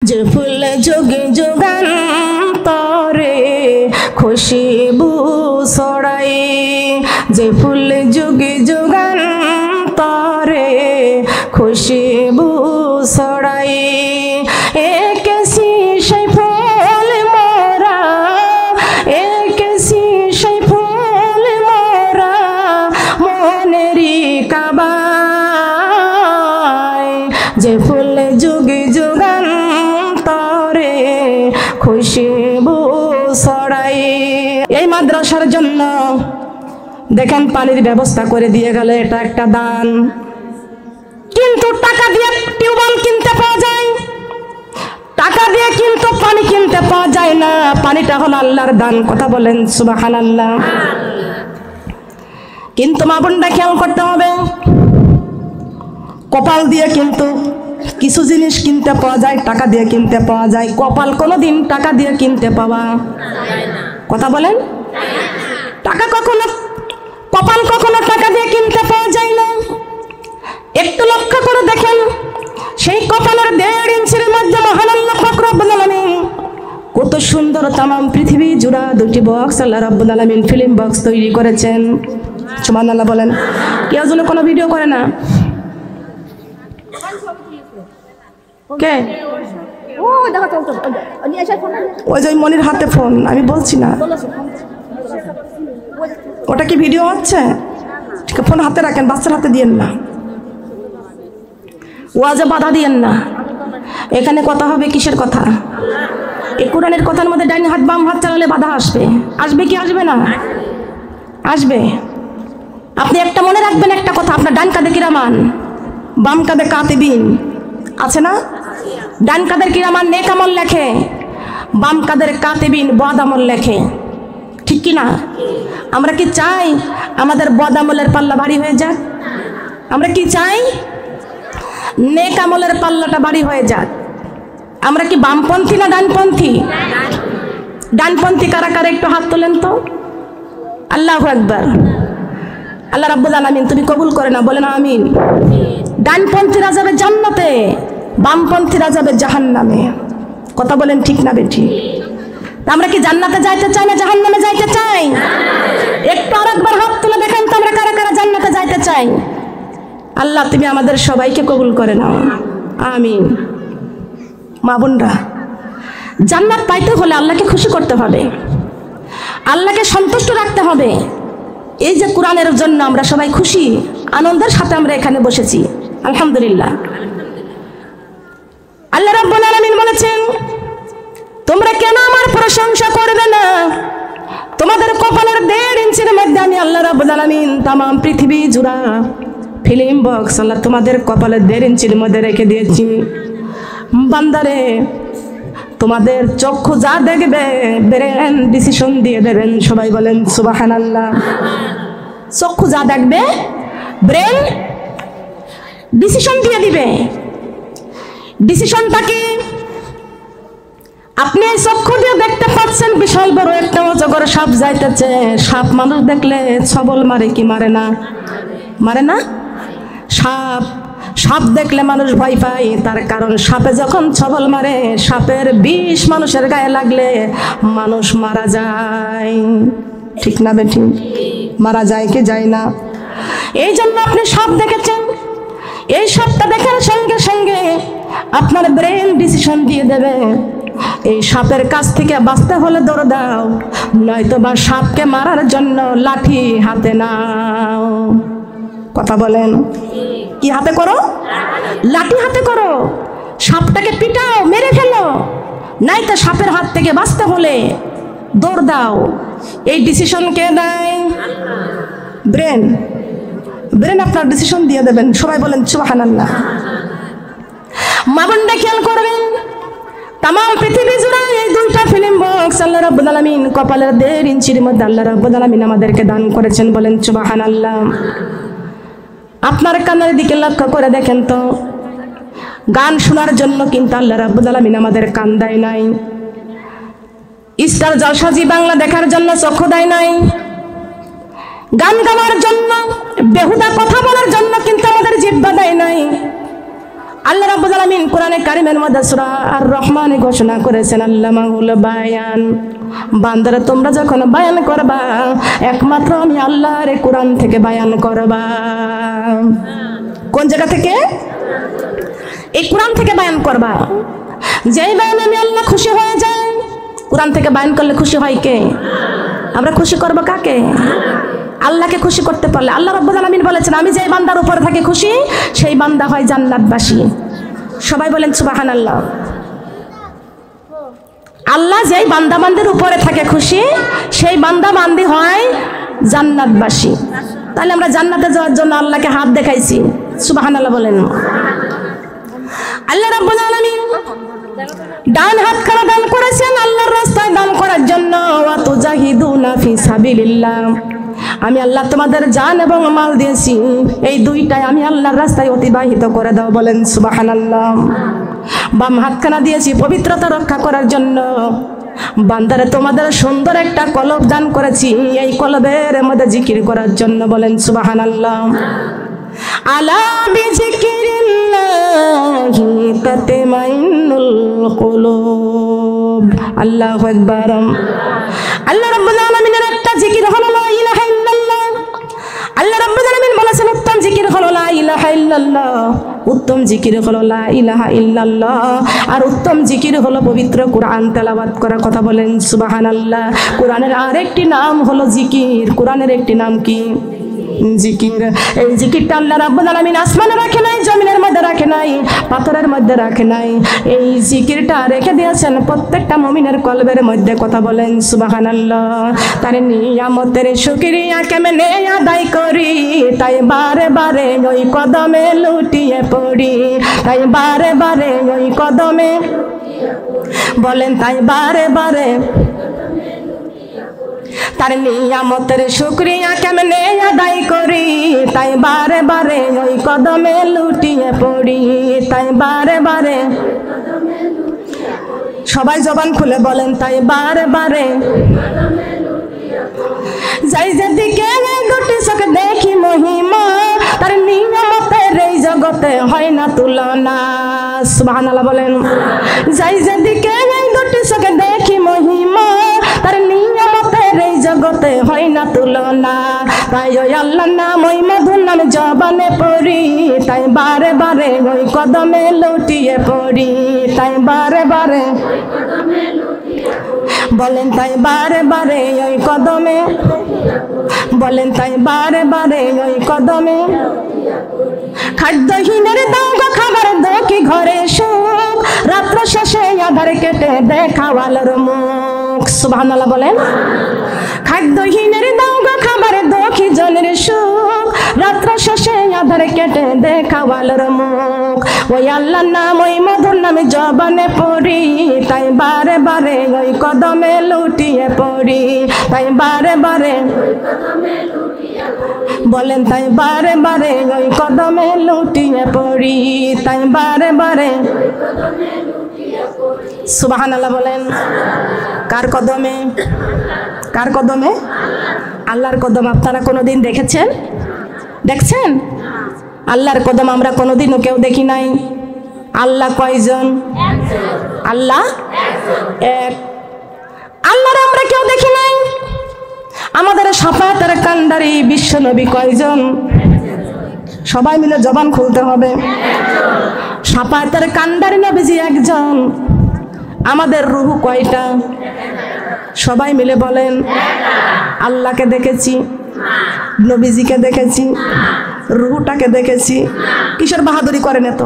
যে ফুল যোগে যুগান্তরে খুশবু ছড়াই, যে ফুল যোগে যুগান্তরে খুশবু ছড়াই, একেছি সেই ফুল মোরা, একেছি সেই ফুল মোরা মনেরই কাবায়, যে ফুল যোগে যুগান্তরে খুশবু ছড়াই। এই মাদ্রাসার জন্য দেখেন পানির ব্যবস্থা করে দিয়ে গেল, এটা একটা দান। কিন্তু টাকা দিয়ে টিউবওয়েল কিনতে পাওয়া যায়, টাকা দিয়ে কিন্তু পানি কিনতে পাওয়া যায় না। পানিটা হলো আল্লাহর দান, কথা বলেন সুবহানাল্লাহ। কিন্তু মা বোনটা খেয়াল করতে হবে, কপাল দিয়ে কিন্তু কিছু জিনিস কিনতে পাওয়া যায়, টাকা দিয়ে কিনতে পাওয়া যায়। কপাল কোনোদিন টাকা দিয়ে কিনতে পাওয়া যায় না, কথা বলেন। টাকা কখনো, কপাল কখনো টাকা দিয়ে কিনতে পাওয়া যায় না। একটু লক্ষ্য করে দেখেন, সেই কপালের 1.5 ইঞ্চির মধ্যে মহান আল্লাহ পাক রব্বুল আলামিন কত সুন্দর তাম পৃথিবী জুড়া 2টি বক্স আল্লাহ রব্বুল আলামিন ফিল্ম বক্স তৈরি করেছেন। সুবহানাল্লাহ বলেন। কেউ যেন কোনো ভিডিও করে না। কে? ওই যে মনির হাতে ফোন, আমি বলছি না ওটা কি ভিডিও হচ্ছে? ঠিক আছে, ফোন হাতে রাখেন, বাচ্চার হাতে দিয়েন না, ওয়াজে বাধা দিয়েন না। এখানে কথা হবে কিসের কথা? এই কোরআনের কথার মধ্যে ডাইন হাত বাম হাত চালালে বাধা আসবে। আসবে কি আসবে না? আসবে। আপনি একটা মনে রাখবেন একটা কথা, আপনার ডান কাঁধে কিরামান, বাম কাঁধে কাতিবিন আছে না? ডান কাঁধের কিরামান নেক আমল লেখে, বাম কাঁধের কাতিবিন বদ আমল লেখে, ঠিক কি না? আমরা কি চাই আমাদের বদ আমলের পাল্লা ভারী হয়ে যাক? আমরা কি চাই নেক আমলের পাল্লাটা ভারী হয়ে যাক? আমরা কি বামপন্থী না ডানপন্থী? ডানপন্থী কারা কারা একটু হাত তোলেন তো। আল্লাহু আকবার। আল্লাহ রাব্বুল আলামিন তুমি কবুল করে না, বলেন আমিন। ডানপন্থীরা যাবে জান্নাতে, বামপন্থীরা যাবে জাহান্নামে, কথা বলেন ঠিক না বেঠি? আমরা কি জান্নাতে যাইতে চাই না জাহান্নামে যাইতে চাই? একটু আরেকবার হাত তুলে দেখেন তো আমরা কারা কারা জান্নাতে যাইতে চাই। আল্লাহ তুমি আমাদের সবাইকে কবুল করে নাও, আমিন। মা বোনরা, জান্নাত পাইতে হলে আল্লাহকে খুশি করতে হবে, আল্লাহকে সন্তুষ্ট রাখতে হবে। এই যে কোরআনের জন্য আমরা সবাই খুশি আনন্দের সাথে আমরা এখানে বসেছি, আলহামদুলিল্লাহ। আল্লাহ রাব্বুল আলামিন বলেছেন, তোমরা কেন আমার প্রশংসা করবে না? তোমাদের কপালের 1.5 ইঞ্চির মধ্যে আমি আল্লাহ রাব্বুল আলামিন তাম পৃথিবী জুড়া ফিল্ম বক্স আল্লাহ তোমাদের কপালের 1.5 ইঞ্চির মধ্যে রেখে দিয়েছি। বান্দারে, তোমাদের চক্ষু যা দেখবে ব্রেন ডিসিশন দিয়ে দেবেন, সবাই বলেন সুবহানাল্লাহ। চক্ষু যা দেখবে ব্রেন ডিসিশন দিয়ে দিবে। ডিসিশনটা কি? আপনি এই চক্ষু দিয়ে দেখতে পাচ্ছেন বিশাল বড় একটা অজগর সাপ যাইতেছে। সাপ মানুষ দেখলে ছবল মারে কি মারে না? মারে না? সাপ, সাপ দেখলে মানুষ ভয় পায়, তার কারণ সাপে যখন ছবল মারে সাপের বিষ মানুষের গায়ে লাগলে মানুষ মারা যায়, ঠিক না বেঠিক? মারা যায় কি যায় না? এই জন্য আপনি সাপ দেখেছেন, এই সাপটা দেখার সঙ্গে সঙ্গে আপনার ব্রেন ডিসিশন দিয়ে দেবে এই সাপের কাছ থেকে বাঁচতে হলে দৌড় দাও, নয়তো বা সাপকে মারার জন্য লাঠি হাতে নাও, কথা বলেন। কি হাতে করো? লাঠি হাতে করো। সাপটাকে পিটাও, মেরে ফেলো, নয়তো সাপের হাত থেকে বাঁচতে হলে দৌড় দাও। এই ডিসিশন কে দেয়? ব্রেন। ব্রেন আপনার ডিসিশন দিয়ে দেবেন, সবাই বলেন সুবহানাল্লাহ। মা বোনরা খেয়াল করবেন, তাম পৃথিবী জুড়ে এই 2টা ফিল্ম বক্স আল্লাহ রাব্বুল আলামিন কপালের 1.5 ইঞ্চির মধ্যে আল্লাহ রাব্বুল আলামিন আমাদেরকে দান করেছেন, বলেন সুবহানাল্লাহ। আপনার কানের দিকে লক্ষ্য করে দেখেন তো, গান শোনার জন্য কিন্তু আল্লাহ রাব্বুল আলামিন আমাদের কান দেয় নাই, স্টার জলসা জি বাংলা দেখার জন্য চক্ষু দেয় নাই, গান গাওয়ার জন্য বেহুদা কথা বলার জন্য কিন্তু আমাদের জিহ্বা দেয় নাই। আল্লাহ রাব্বুল আলামিন কোরআনে কারিমের মধ্যে সূরা আর রহমানে ঘোষণা করেছেন আল্লামাহুল বায়ান, বান্দারা তোমরা যখন বায়ান করবা একমাত্র আমি আল্লাহর কোরআন থেকে বায়ান করবা। কোন জায়গা থেকে? এই কোরআন থেকে বায়ান করবা। যেই বায়ানে আমি আল্লাহ খুশি হয়ে যাই, কোরআন থেকে বায়ান করলে খুশি হয় কে? আমরা খুশি করব কাকে? আল্লাহকে খুশি করতে পারলে। আল্লাহ রাব্বুল আলামিন বলেছেন আমি যেই বান্দার উপর থাকি খুশি সেই বান্দা হয় জান্নাতবাসী। সবাই বলেন সুবহানাল্লাহ। আল্লাহ যেই বান্দা বান্দির উপরে থাকে খুশি সেই বান্দা বান্দি হয় জান্নাতবাসী। তাহলে আমরা জান্নাতে যাওয়ার জন্য আল্লাহকে হাত দেখাইছি, সুবহানাল্লাহ বলেন। আল্লাহ রাব্বুল আলামিন ডান হাত খানা দান করেছেন আল্লাহর রাস্তায় দান করার জন্য। ওয়া তুজাহিদুনা ফি সাবিলিল্লাহ, আমি আল্লাহ তোমাদের জান এবং মাল দিয়েছি, এই দুইটাই আমি আল্লাহর রাস্তায় অতিবাহিত করে দাও, বলেন সুবহানাল্লাহ। বাম হাতখানা দিয়েছি পবিত্রতা রক্ষা করার জন্য। বান্দারে তোমাদের সুন্দর একটা কলব দান করেছি, এই কলবের মধ্যে জিকির করার জন্য, বলেন সুবহানাল্লাহ। আলা বিজিকিরিল্লাহি তাতমাইন্নুল কুলুব। আল্লাহু আকবার। আল্লাহ রাব্বুল আলামিনের একটা জিকির হলো লা ইলাহা ইল্লাল্লাহ। আল্লাহ রাব্বুল আলামিন বলেছেন উত্তম জিকির হলো লা ইলাহা ইল্লাল্লাহ, উত্তম জিকির হলো লা ইলাহা ইল্লাল্লাহ, আর উত্তম জিকির হলো পবিত্র কোরআন তেলাওয়াত করা। কথা বলেন সুবহানাল্লাহ। কোরআনের আরেকটি নাম হলো জিকির। কোরআনের একটি নাম কি? জিকির। এই জিকিরটা আল্লাহ রাব্বুল আলামিন আসমানে রাখে নাই, জমিনের মধ্যে রাখে নাই, পাথরের মধ্যে রাখে নাই। এই জিকিরটা রেখে দিয়েছেন প্রত্যেকটা মুমিনের কলবের মধ্যে। কথা বলেন সুবহানাল্লাহ। তার নিয়ামতের শুকরিয়া কেমনে আদায় করি, তাই বারে বারে ওই কদমে লুটিয়ে পড়ি, তাই বারে বারে ওই কদমে, বলেন তাই বারে বারে। তার নিয়ামতের শুকরিয়া কেমনে আদায় করি, তাই বারে বারে ওই কদমে লুটিয়ে পড়ি, তাই বারে বারে। সবাই জবান খুলে বলেন তাই বারে বারে। যাই যেদিকে দুটি চোখে দেখি মহিমা, তার নিয়ামতের এই জগতে হয় না তুলনা। সুবহানাল্লাহ বলেন। যাই যেদিকে দুটি চোখে দেখি মহিমা, তার নিয়ামতের এই জগতে হয় না তুলনা। তাই ওই আল্লাহর নাম ওই মধুর নাম জবানে পড়ি, তাই বারে বারে ওই কদমে লুটিয়ে পড়ি, তাই বারে বারে, বলেন তাই বারে বারে ওই কদমে, বলেন তাই বারে বারে ওই কদমে। খাদ্যহীনের দাও গো খাবার দাও কি ঘরে সুখ, রাত্র শেষে আধার কেটে দেখাও আলোর মুখ। সুবহানাল্লাহ বলেন। খাদ্যহীনের দাও গো খাবার দাও কি জনের সুখ, রাত্র শেষে আধার কেটে দেখাও আলোর মুখ। ওই আল্লাহর নাম ওই মধুর নামে জবানে পড়ি, তাই বারে বারে ওই কদমে লুটিয়ে পড়ি, তাই বারে বারে, বলেন তাই বারে বারে ওই কদমে লুটিয়ে পড়ি, তাই বারে বারে। সুবহানাল্লাহ বলেন। কার কদমে? কার কদমে? আল্লাহর কদম। আপনারা কোনোদিন দেখেছেন? দেখছেন? আল্লাহর কদম আমরা কোনোদিনও কেউ দেখি নাই। আল্লাহ কয়জন? আল্লাহ এক। আল্লাহর আমরা কেউ দেখি নাই। আমাদের শাফাতের কান্ডারি বিশ্ব নবী কয়জন? সবাই মিলে জবান খুলতে হবে। শাফাতের কান্ডারি নবীজি একজন। আমাদের রূহ কয়টা? সবাই মিলে বলেন। আল্লাহকে দেখেছি, নবীজিকে দেখেছি, রূহটাকে দেখেছি। কিসের বাহাদুরি করেন এত?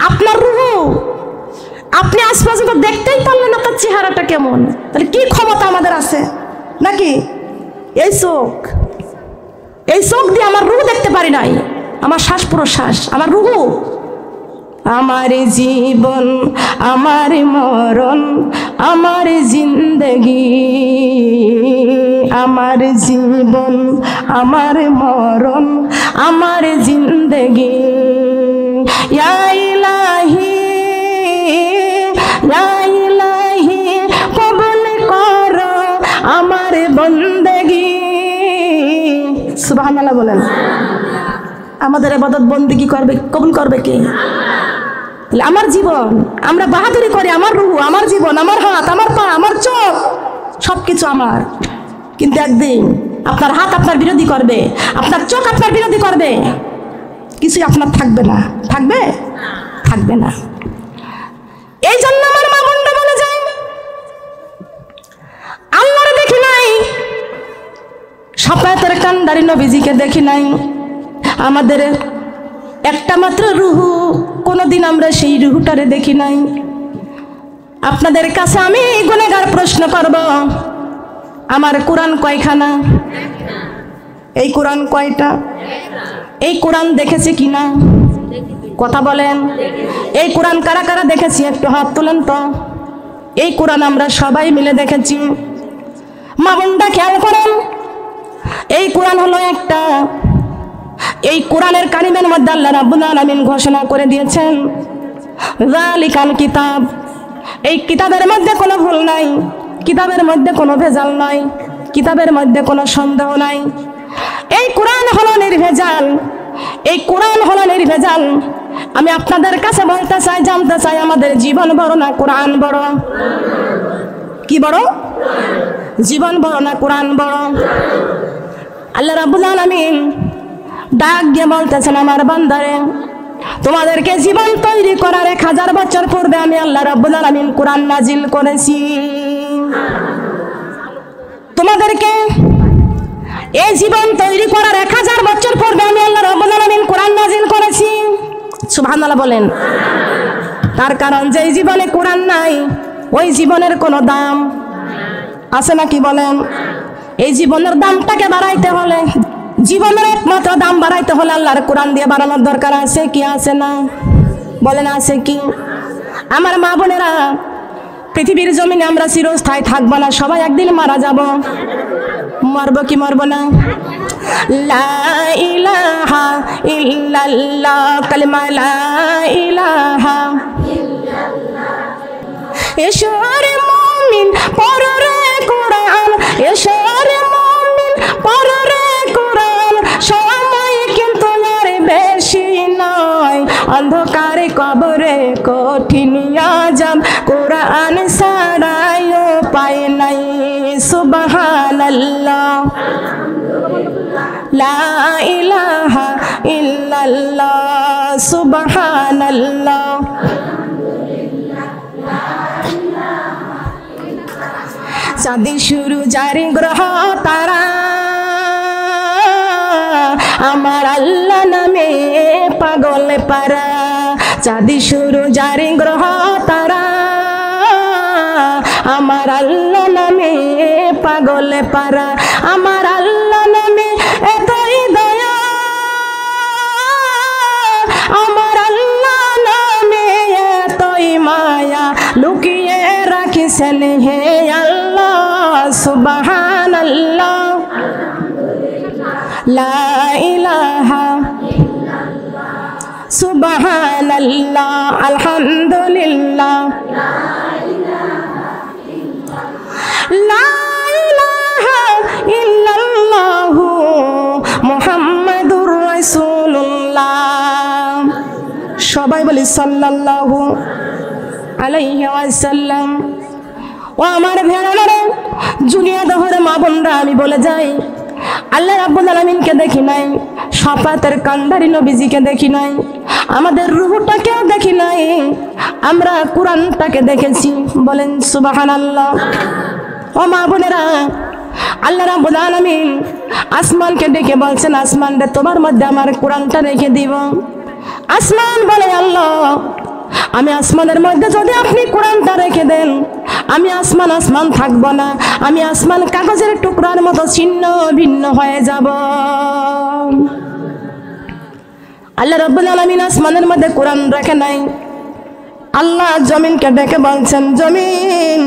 আপনার রূহ আপনি আজ পর্যন্ত দেখতেই পারলেন না, তার চেহারাটা কেমন? তাহলে কি ক্ষমতা আমাদের আছে নাকি? এই চোখ, এই চোখ দিয়ে আমার রূহ দেখতে পারি নাই, আমার শ্বাস প্রশ্বাস, আমার রূহ। আমার জীবন, আমার মরণ, আমার জিন্দগি, আমার জীবন, আমার মরণ, আমার জিন্দগি। ইয়া ইলাহি, ইয়া ইলাহি কবুল করো আমার বন্দেগি। সুবহানাল্লাহ বলেন। আমাদের ইবাদত বন্দেগী করবে, কবুল করবে কে? তাহলে আমার জীবন, আমরা বাহাদুরি করি, আমার রূহ, আমার জীবন, আমার হাত, আমার পা, আমার চোখ, সবকিছু আমার। কিন্তু একদিন আপনার হাত আপনার বিরোধী করবে, আপনার চোখ আপনার বিরোধী করবে, কিছুই আপনার থাকবে না। থাকবে? থাকবে না। এই জন্য আমার মা বোনরা বলে যায়, আল্লাহরে দেখি নাই, শাফায়াতের কান্ডারি নবীজিকে দেখি নাই, আমাদের একটা মাত্র রুহু, কোনোদিন আমরা সেই রুহুটারে দেখি নাই। আপনাদের কাছে আমি গুনাহগার প্রশ্ন করব, আমার কোরআন কয়খানা? এই কোরআন কয়টা? এই কোরআন দেখেছে কিনা? কথা বলেন। এই কোরআন কারা কারা দেখেছি একটু হাত তোলেন তো। এই কোরআন আমরা সবাই মিলে দেখেছি। মা বোনরা খেয়াল করেন, এই কোরআন হলো একটা, এই কোরআনের কারিমের মধ্যে আল্লাহ রাব্বুল আলামিন ঘোষণা করে দিয়েছেন, যালিকাল কিতাব, এই কিতাবের মধ্যে কোনো ভুল নাই, কিতাবের মধ্যে কোনো ভেজাল নাই, কিতাবের মধ্যে কোনো সন্দেহ নাই। এই কোরআন হলো নির্ভেজাল, এই কোরআন হলো নির্ভেজাল। আমি আপনাদের কাছে বলতে চাই, জানতে চাই, আমাদের জীবন বড় না কোরআন বড়? কি বড়? জীবন বড় না কোরআন বড়? আল্লাহ রাব্বুল আলামিন ডাক দিয়ে বলতেছেন, আমার বান্দারে, তোমাদেরকে জীবন তৈরি করার 1000 বছর পূর্বে আমি আল্লাহ রাব্বুল আলামিন কোরআন নাজিল করেছি। তোমাদেরকে এই জীবন তৈরি করার 1000 বছর পূর্বে আমি আল্লাহ রাব্বুল আলামিন কোরআন নাজিল করেছি। সুবহানাল্লাহ বলেন। তার কারণ যেই জীবনে কোরআন নাই, ওই জীবনের কোনো দাম আছে নাকি বলেন? এই জীবনের দামটাকে বাড়াইতে হলে, জীবনের একমাত্র দাম বাড়াইতে হলে আল্লাহর কোরআন দিয়ে বাড়ানোর দরকার আছে কি আছে না? বলেন আছে কি? আমার মা বোনেরা, পৃথিবীর জমিনে আমরা চিরস্থায়ী থাকবো না, সবাই একদিন মারা যাব। মরবো কি মরবো না? লা ইলাহা ইল্লাল্লাহ, কালিমা লা ইলাহা ইল্লাল্লাহ। এশরে মুমিন পড়রে কোরআন, এশরে মুমিন পড়রে কোরআন, সময় কিন্তু আর বেশি নয়, অন্ধকারে কবরে কঠিন আযাব, কোরআন ছাড়াই উপায় নাই। সুবহানাল্লাহ, লা ইলাহা ইল্লাল্লাহ, সুবহানাল্লাহ। চাঁদ শুরু জারি গ্রহ তারা, আমার আল্লাহ নামে পাগল পারা। চাঁদ শুরু জারি গ্রহ তারা, আমার আল্লাহ নামে পাগল পারা। আমার আল্লাহ নামে এতই দয়া, আমার আল্লাহ নামে এতই মায়া, লুকিয়ে রাখিছেন হে আল্লাহ। সুবহানাল্লাহ, লা ইলাহা ইল্লাল্লাহ, সুবহানাল্লাহ, আলহামদুলিল্লাহ, লা ইলাহা ইল্লাল্লাহ, মুহাম্মাদুর রাসূলুল্লাহ। সবাই বলি সাল্লাল্লাহু আলাইহি ওয়াসাল্লাম। ও আমার ভেড়ারে, জুনিয়া দহরে মা বোনরা, আমি বলে যাই, আল্লাহ রাব্বুল আলামিনকে দেখি নাই, শাফায়াতের কান্ডারি নবীজিকে দেখি নাই, আমাদের রূহটাকেও দেখি নাই, আমরা কোরআনটাকে দেখেছি। বলেন সুবহানাল্লাহ। ও মা বোনেরা, আল্লাহ রাব্বুল আলামিন আসমানকে ডেকে বলছেন, আসমান রে, তোমার মধ্যে আমার কোরআনটা রেখে দিব। আসমান বলে, আল্লাহ, আমি আসমানের মধ্যে যদি আপনি কোরআনটা রেখে দেন, আমি আসমান আসমান থাকবো না, আমি আসমান কাগজের টুকরার মতো ছিন্ন ভিন্ন হয়ে যাব। আল্লাহ রাব্বুল আলামিন আসমানের মধ্যে কোরআন রেখে নাই। আল্লাহ জমিনকে ডেকে বলছেন, জমিন,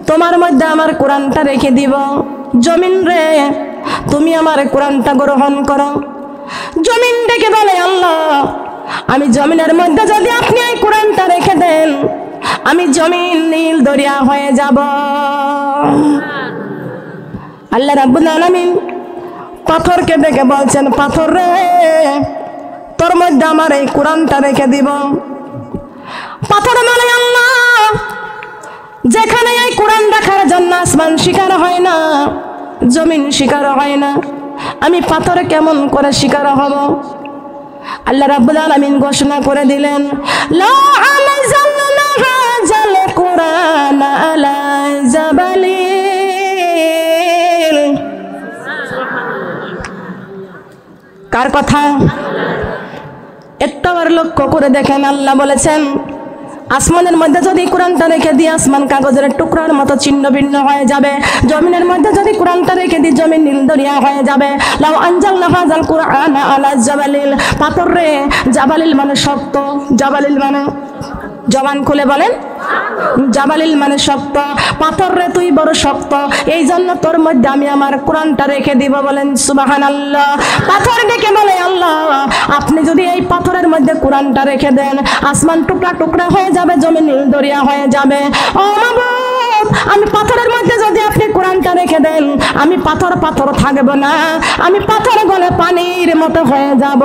তোমার মধ্যে আমার কোরআনটা রেখে দিব। জমিন রে, তুমি আমার কোরআনটা গ্রহণ করো। জমিন ডেকে বলে, আল্লাহ, আমি জমিনের মধ্যে যদি আপনি এই কোরআনটা রেখে দেন, আমি জমিন নীল দরিয়া হয়ে যাব। আল্লাহ রাব্বুল আলামিন পাথরকে ডেকে বলছেন, পাথর রে, তোর মধ্যে আমার এই কোরআনটা রেখে দিব। পাথর মানে আল্লাহ, যেখানে এই কোরআন রাখার জন্য আসমান শিকার হয় না, জমিন শিকার হয় না, আমি পাথরে কেমন করে শিকার হব? আল্লাহ রাব্বুল আলামিন ঘোষণা করে দিলেন, লা আনজালনা হাযাল কুরআন আলা জাবালিন। কার কথা? একটাবার লক্ষ্য করে দেখেন, আল্লাহ বলেছেন আসমানের মধ্যে যদি কোরআনটা রেখে দিই আসমান কাগজের টুকরার মতো ছিন্ন ভিন্ন হয়ে যাবে, জমিনের মধ্যে যদি কোরআনটা রেখে দিই জমিন নীল দরিয়া হয়ে যাবে। লাউ আনজালনা হাযাল কুরআন আলা জাবালিল, পাথর রে, জাবালিল মানে শক্ত, জাবালিল মানে জবান খুলে বলেন, জাবালিল মানে শক্ত, পাথর রে তুই বড় শক্ত, এই জন্য তোর মধ্যে আমি আমার কোরআনটা রেখে দিব। বলেন সুবহানাল্লাহ। পাথর ডেকে বলে, আল্লাহ আপনি যদি এই পাথরের মধ্যে কোরআনটা রেখে দেন আসমান টুকরা টুকরা হয়ে যাবে, জমি নীল দরিয়া হয়ে যাবে। ও মাবুদ, আমি পাথরের মধ্যে যদি আপনি কোরআনটা রেখে দেন আমি পাথর পাথর থাকবো না, আমি পাথর গলে পানির মতো হয়ে যাব।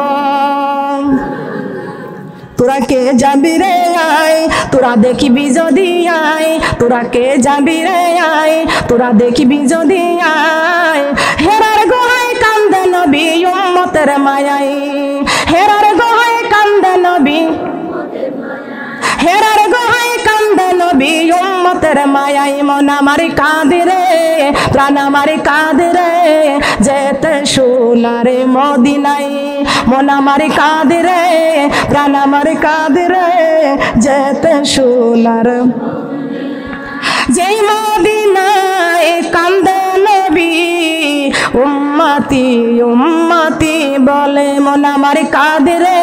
তোরা কে যাবি রে আয়, তোরা দেখিবি যদি আয়, তোরা কে যাবি রে আয়, তোরা দেখিবি যদি আয়। হেরার গোহায় কান্দে নবী উম্মতের মায়াই, হেরার গোহায় কান্দে নবী, হেরার গোহায় কান্দে নবী উম্মতের মায়াই। মন আমার কাঁদে রে, প্রাণ আমার কাঁদে রে, যেতে সোনারে মদিনায়। মন আমার কাঁদে রে, প্রাণ আমার কাঁদে রে, যেতে সোনার, যেই মদিনায় কান্দে নবী উম্মতি উম্মতি বলে। মন আমার কাঁদে রে,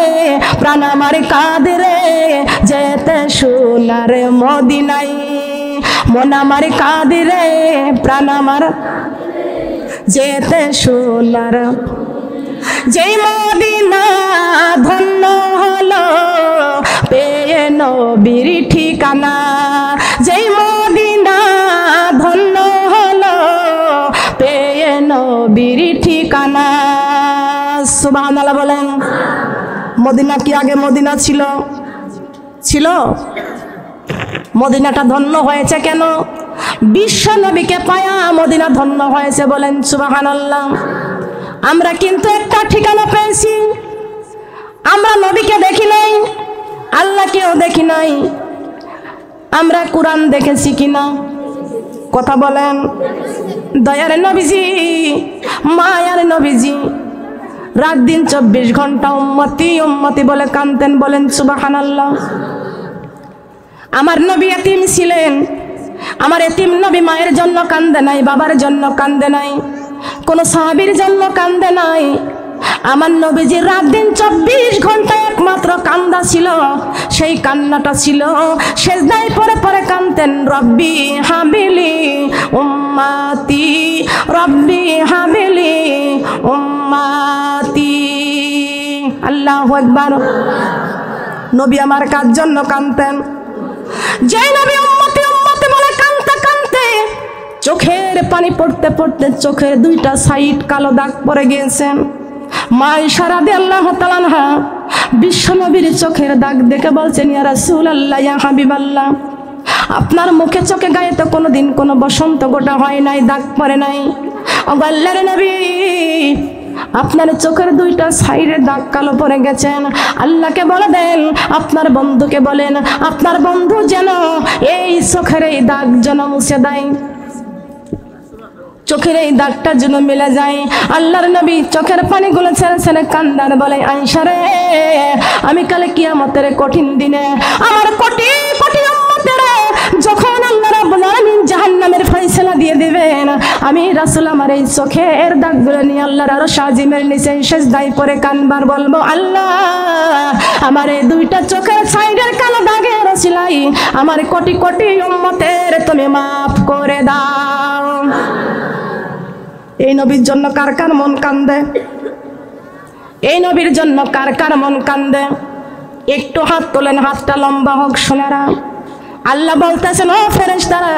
প্রাণ আমার কাঁদে রে, যেতে সোনার মদিনায়। মন আমার কাঁদে রে, প্রাণ আমার, যেতে সোনার, যেই মদিনা ধন্য হলো পেয়ে নবীর ঠিকানা, যেই মদিনা ধন্য হলো পেয়ে নবীর ঠিকানা। সুবহানাল্লাহ বলেন। মদিনা কি আগে মদিনা ছিল? ছিল। মদিনাটা ধন্য হয়েছে কেন? বিশ্ব নবীকে পায়া মদিনা ধন্য হয়েছে। বলেন সুবহানাল্লাহ। আমরা কিন্তু একটা ঠিকানা পেয়েছি, আমরা নবীকে দেখি নাই, আল্লাহকেও দেখি নাই, আমরা কোরআন দেখেছি কিনা? কথা বলেন। দয়ার নবীজি, মায়ার নবীজি রাত দিন 24 ঘন্টা উম্মতি উম্মতি বলে কাঁদতেন। বলেন সুবহানাল্লাহ। আমার নবী এতিম ছিলেন, আমার এতিম নবী মায়ের জন্য কান্দে নাই, বাবার জন্য কান্দে নাই, কোন সাহাবীর জন্য কান্দে নাই। আমার নবীজি রাত দিন 24 ঘন্টা একমাত্র কান্দা ছিল, সেই কান্নাটা ছিল সেজদায় পড়ে পড়ে কাঁদতেন। রব্বি হাবিলি উম্মতি, রব্বি হাবিলি উম্মতি। আল্লাহু আকবার। নবী আমার কার জন্য কাঁদতেন? যে নবী উম্মতি উম্মতি বলে কাঁদতে কাঁদতে চোখের পানি পড়তে পড়তে চোখের দুইটা সাইড কালো দাগ পড়ে গিয়েছেন। মা আয়েশা রাদিয়াল্লাহু তাআলা আনহা বিশ্ব নবীর চোখের দাগ দেখে বলছেন, ইয়া রাসূলুল্লাহ, ইয়া হাবিবাল্লাহ, আপনার মুখে চোখে গায়ে তো কোনোদিন কোনো বসন্ত গোটা হয় নাই, দাগ পড়ে নাই। ও আল্লাহর নবী, আপনার চোখের দুইটা সাইডে দাগ কালো পড়ে গেছেন, আল্লাহকে বলে দেন, আপনার বন্ধুকে বলেন, আপনার বন্ধু যেন এই চোখের এই দাগ যেন মুছে দেয়, চোখের এই দাগটা যেন মিলে যায়। আল্লাহর নবী চোখের পানিগুলো ছেড়ে ছেড়ে কান্দার বলে, আয়েশা রে, আমি কালে কিয়ামতের কঠিন দিনে আমার কোটি কোটি উম্মতের যখন আল্লাহ রাব্বুল আলামিন জাহান্নামের ফয়সালা দিয়ে দিবেন, আমি রাসূল আমার এই চোখের দাগগুলো নিয়ে আল্লাহর আরশ আজিমের নিচে সিজদায় পড়ে কানবার বলবো, আল্লাহ আমার এই দুইটা চোখের সাইডের কালো দাগের ওসিলাই আমার কোটি কোটি উম্মতের তুমি মাফ করে দাও। এই নবীর জন্য কার কার মন কান্দে? এই নবীর জন্য কার কার মন কান্দে? একটু হাত তোলেন, হাতটা লম্বা হোক সোনারা। আল্লাহ বলতেছেন, ও ফেরেশতারা,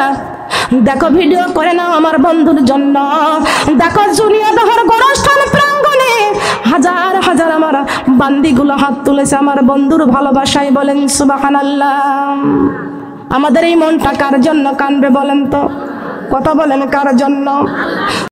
দেখো ভিডিও করে নাও আমার বন্ধুর জন্য, দেখো জুনিয়া দহর গোরস্থান প্রাঙ্গণে হাজার হাজার আমার বান্দিগুলো হাত তুলেছে আমার বন্ধুর ভালোবাসায়। বলেন সুবহানাল্লাহ। আমাদের এই মনটা কার জন্য কানবে বলেন তো? কথা বলেন কার জন্য?